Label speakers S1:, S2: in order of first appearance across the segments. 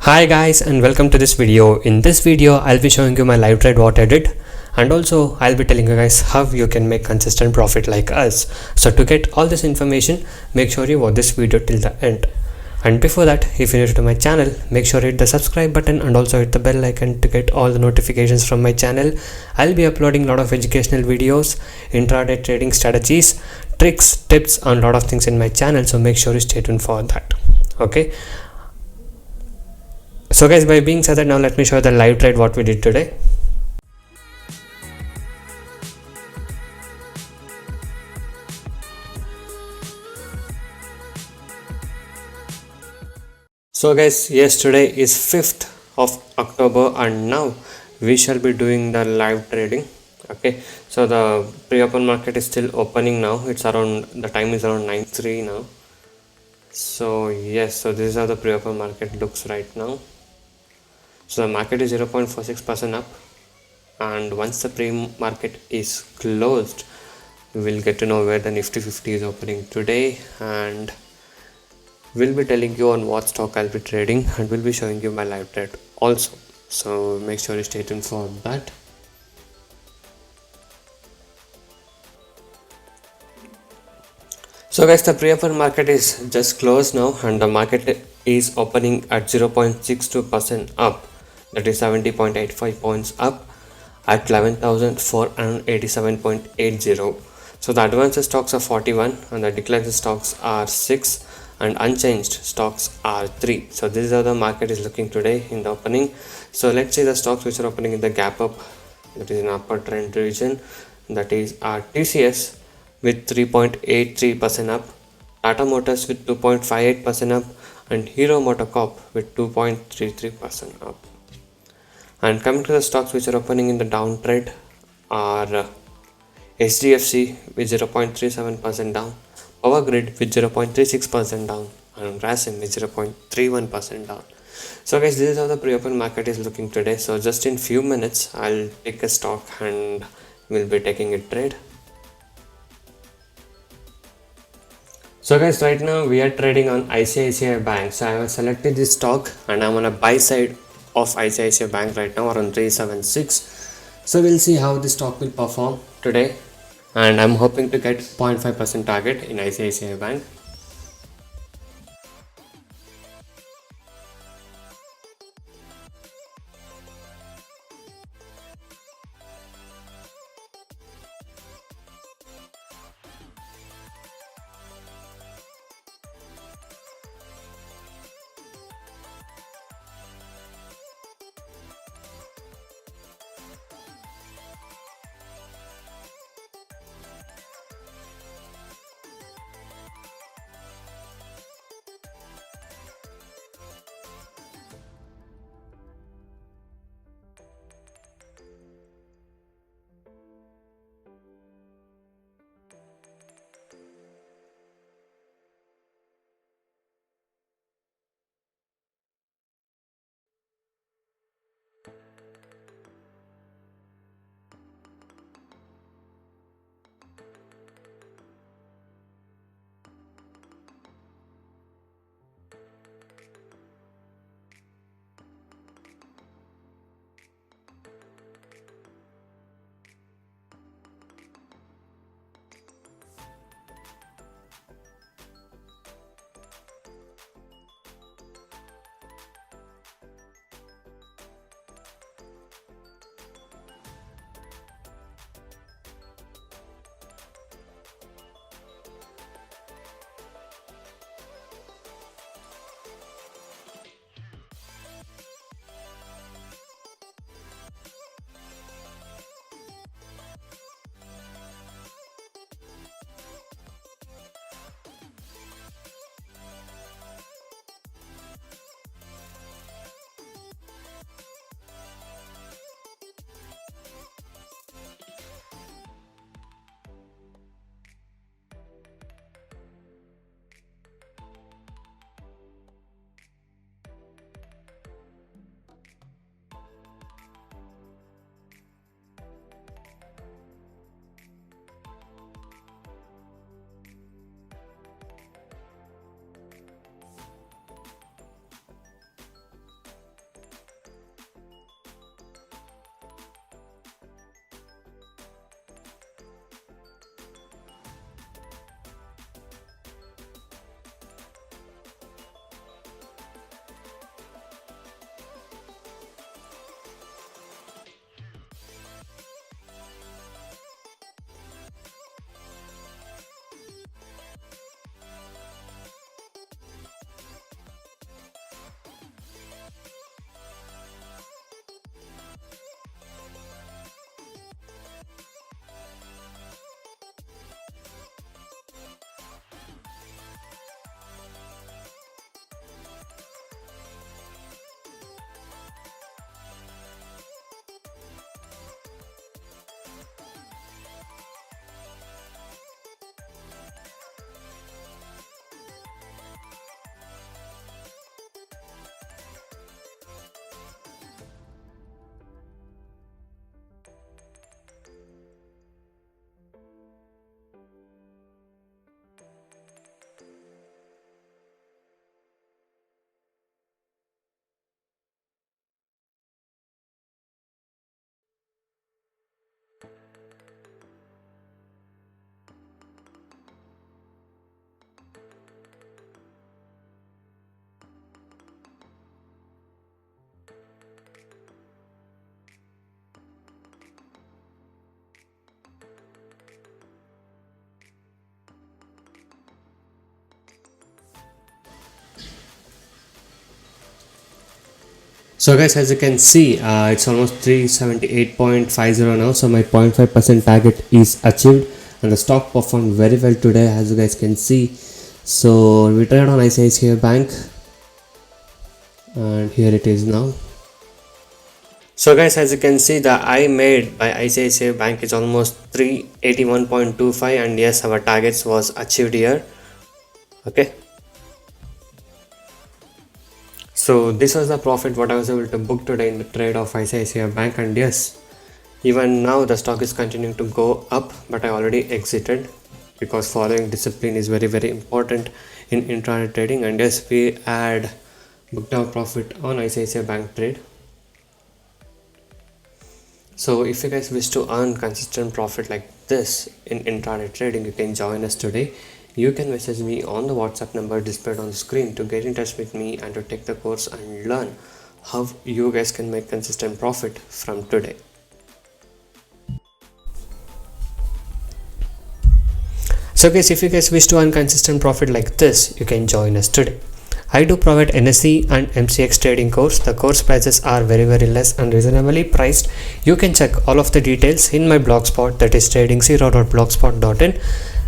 S1: Hi guys and welcome to this video. In this video I'll be showing you my live trade what I did, and also I'll be telling you guys how you can make consistent profit like us. So to get all this information, make sure you watch this video till the end. And before that, if you're new to my channel, make sure you hit the subscribe button and also hit the bell icon to get all the notifications from my channel. I'll be uploading a lot of educational videos, intraday trading strategies, tricks, tips and a lot of things in my channel, so make sure you stay tuned for that. Okay, so guys, by being said that, now let me show you the live trade what we did today. So guys, yes, today is 5th of October and now we shall be doing the live trading. Okay, so the pre-open market is still opening now. It's around, the time is around 9:03 now. So yes, so this is how the pre-open market looks right now. So the market is 0.46% up, and once the pre-market is closed, we will get to know where the Nifty 50 is opening today, and we'll be telling you on what stock I'll be trading, and we'll be showing you my live trade also. So make sure you stay tuned for that. So guys, the pre-open market is just closed now, and the market is opening at 0.62% up, that is 70.85 points up at 11,487.80. So the advanced stocks are 41 and the declined stocks are 6 and unchanged stocks are 3. So this is how the market is looking today in the opening. So let's see the stocks which are opening in the gap up, that is in upper trend region, that is our TCS with 3.83% up, Tata Motors with 2.58% up, and Hero MotoCorp with 2.33% up. And coming to the stocks which are opening in the downtrend are SDFC with 0.37% down, Power Grid with 0.36% down, and Grasim with 0.31% down. So guys, this is how the pre-open market is looking today. So just in few minutes I'll pick a stock and we'll be taking a trade. So guys, right now we are trading on ICICI Bank. So I have selected this stock and I'm on a buy side of ICICI Bank right now around 376. So we'll see how this stock will perform today, and I'm hoping to get 0.5% target in ICICI Bank. So guys, as you can see, it's almost 378.50 now, so my 0.5% target is achieved and the stock performed very well today, as you guys can see. So we tried on ICICI Bank and here it is now. So guys, as you can see, the I made by ICICI Bank is almost 381.25, and yes, our targets was achieved here. Okay, so this was the profit what I was able to book today in the trade of ICICI Bank. And yes, even now the stock is continuing to go up, but I already exited because following discipline is very important in intraday trading. And yes, we had booked our profit on ICICI Bank trade. So if you guys wish to earn consistent profit like this in intraday trading, you can join us today. You can message me on the WhatsApp number displayed on the screen to get in touch with me and to take the course and learn how you guys can make consistent profit from today. So guys, if you guys wish to earn consistent profit like this, you can join us today. I do provide NSE and MCX trading course. The course prices are very less and reasonably priced. You can check all of the details in my blogspot, that is tradingzero.blogspot.in.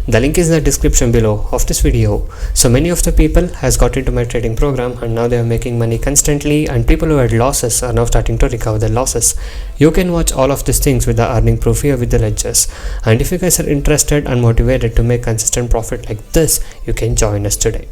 S1: The link is in the description below of this video. So many of the people has got into my trading program and now they are making money constantly, and people who had losses are now starting to recover their losses. You can watch all of these things with the earning proof here with the ledgers. And if you guys are interested and motivated to make consistent profit like this, you can join us today.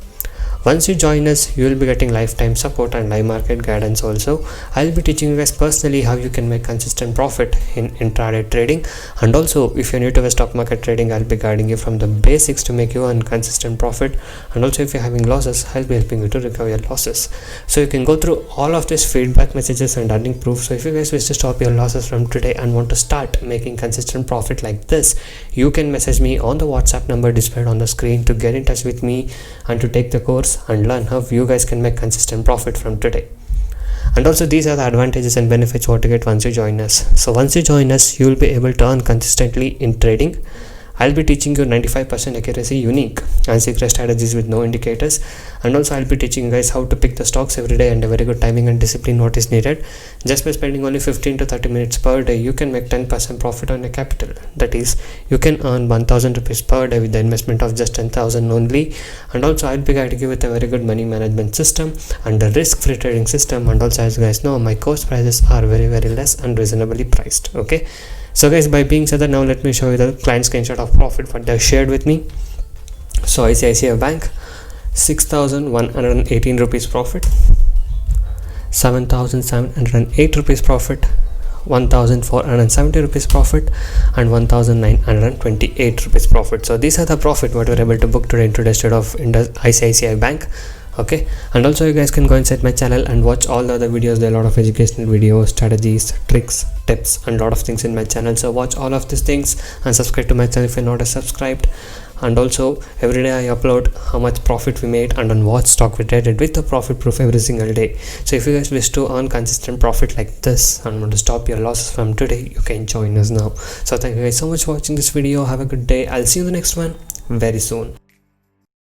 S1: Once you join us, you will be getting lifetime support and live market guidance also. I'll be teaching you guys personally how you can make consistent profit in intraday trading. And also, if you're new to the stock market trading, I'll be guiding you from the basics to make you earn consistent profit. And also, if you're having losses, I'll be helping you to recover your losses. So you can go through all of these feedback messages and earning proof. So if you guys wish to stop your losses from today and want to start making consistent profit like this, you can message me on the WhatsApp number displayed on the screen to get in touch with me and to take the course and learn how you guys can make consistent profit from today. And also, these are the advantages and benefits what you get once you join us. So once you join us, you will be able to earn consistently in trading. I'll be teaching you 95% accuracy, unique and secret strategies with no indicators. And also, I'll be teaching you guys how to pick the stocks every day and a very good timing and discipline what is needed. Just by spending only 15 to 30 minutes per day, you can make 10% profit on your capital. That is, you can earn 1000 rupees per day with the investment of just 10,000 only. And also, I'll be guiding you with a very good money management system and a risk-free trading system. And also, as you guys know, my course prices are very less and reasonably priced. Okay. So guys, by being said that, now let me show you the client screenshot of profit what they have shared with me. So ICICI Bank, 6,118 rupees profit, 7,708 rupees profit, 1,470 rupees profit, and 1,928 rupees profit. So these are the profit what we're able to book today in today's trade of ICICI Bank. Okay, and also you guys can go inside my channel and watch all the other videos. There are a lot of educational videos, strategies, tricks, tips, and a lot of things in my channel. So watch all of these things and subscribe to my channel if you're not subscribed. And also, every day I upload how much profit we made and on what stock we traded with the profit proof every single day. So if you guys wish to earn consistent profit like this and want to stop your losses from today, you can join us now. So thank you guys so much for watching this video. Have a good day. I'll see you in the next one very soon.